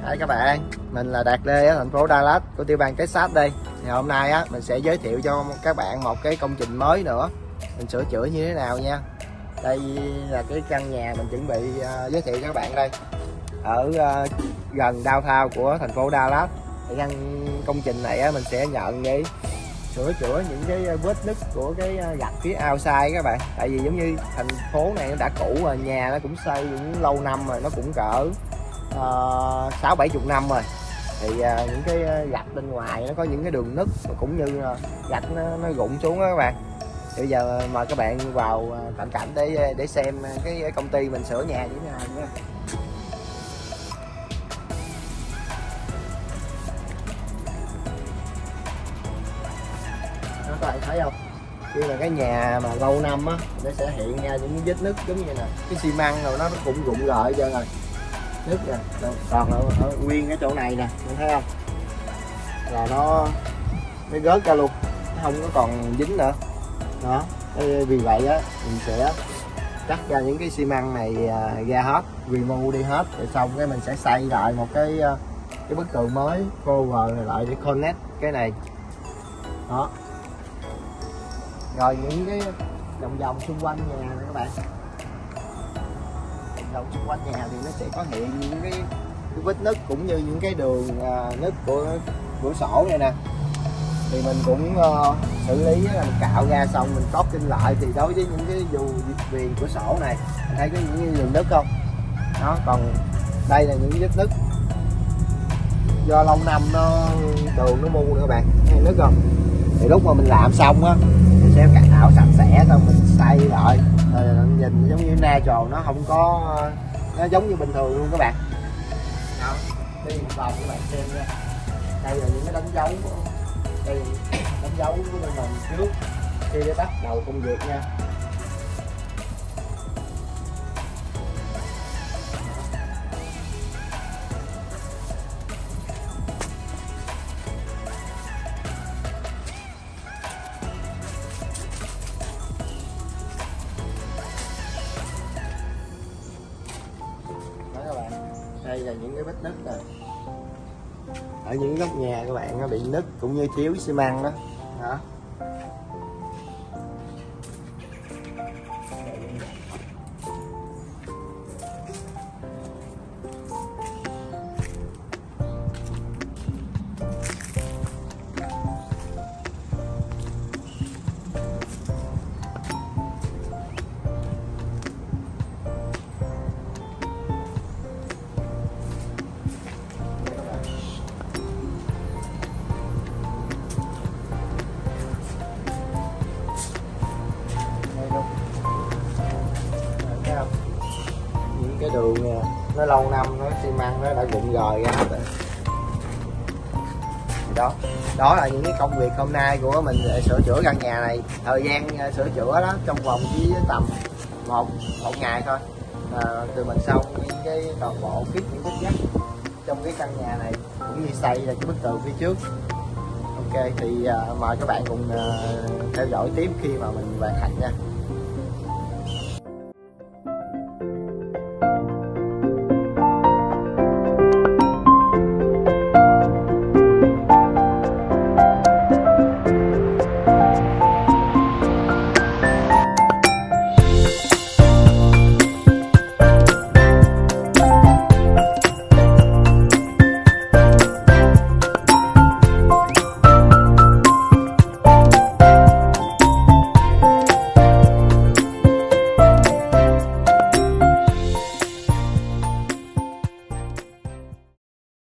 Hi các bạn, mình là Đạt Lê ở thành phố Dallas của tiểu bang Texas đây. Thì hôm nay á mình sẽ giới thiệu cho các bạn một cái công trình mới nữa. Mình sửa chữa như thế nào nha. Đây là cái căn nhà mình chuẩn bị giới thiệu cho các bạn đây. Ở gần downtown của thành phố Dallas. Thì căn công trình này á mình sẽ nhận để sửa chữa những cái vết nứt của cái gạch phía outside các bạn. Tại vì giống như thành phố này nó đã cũ rồi, nhà nó cũng xây cũng lâu năm rồi, nó cũng cỡ 60-70 năm rồi. Thì những cái gạch bên ngoài nó có những cái đường nứt cũng như gạch nó rụng xuống đó các bạn. Thì bây giờ mời các bạn vào cận cảnh để xem cái công ty mình sửa nhà như thế nào nha. Các bạn thấy không, khi mà cái nhà mà lâu năm á nó sẽ hiện ra những cái vết nứt giống như là cái xi măng rồi nó cũng rụng rời trơn rồi, nứt nè, còn ở nguyên cái chỗ này nè, mình thấy không, là nó rớt ra luôn, nó không có còn dính nữa đó. Vì vậy á mình sẽ cắt ra những cái xi măng này ra hết, remove đi hết, rồi xong cái mình sẽ xây lại một cái bức tường mới cover lại để connect cái này đó. Rồi những cái vòng vòng xung quanh nhà này các bạn, vòng xung quanh nhà thì nó sẽ có hiện những cái vết nứt cũng như những cái đường nứt của cửa sổ này nè. Thì mình cũng xử lý là mình cạo ra xong mình coating lại. Thì đối với những cái dù viền cửa sổ này mình thấy có những cái đường nứt không đó. Còn đây là những vết nứt do lâu năm nó đường nó mu nữa các bạn, thấy nứt không. Thì lúc mà mình làm xong á mình sẽ cạo sạch sẽ xong mình xây lại, nhìn giống như natural, nó không có, nó giống như bình thường luôn các bạn đó. Đi một vòng các bạn xem nha, đây là những cái đánh dấu, đây là đánh dấu của mình trước khi để bắt đầu công việc nha. Đây là những cái vết nứt nè, ở những góc nhà các bạn nó bị nứt cũng như thiếu xi măng đó đó. Những cái đường nè, nó lâu năm nó xi măng nó đã rụng rời ra hết rồi. Đó là những cái công việc hôm nay của mình để sửa chữa căn nhà này. Thời gian sửa chữa đó trong vòng chỉ tầm một ngày thôi, từ mình xong những cái toàn bộ fix những vết dắt trong cái căn nhà này cũng như xây ra cái bức tường phía trước. Ok thì mời các bạn cùng theo dõi tiếp khi mà mình hoàn thành nha.